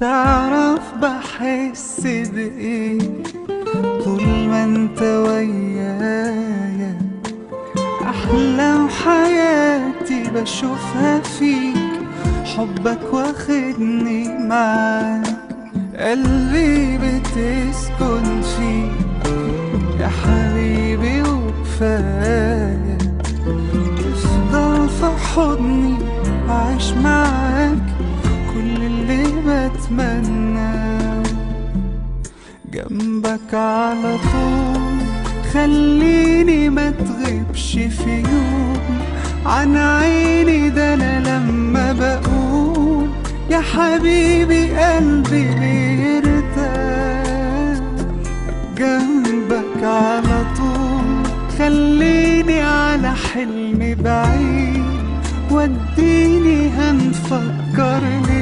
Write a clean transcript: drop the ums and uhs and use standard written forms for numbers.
تعرف بحس بإيه طول ما انت ويايا. أحلام حياتي بشوفها فيك، حبك واخدني معاك، قلبي بتسكن فيك يا حبيبي وكفاية. تفضل في حضني عايش معاك، كل اللي بتمناه جنبك على طول. خليني ما تغيبش في يوم عن عيني، ده انا لما بقول يا حبيبي قلبي بيرتاح جنبك على طول. خليني على حلمي بعيد، وديني هنفكرني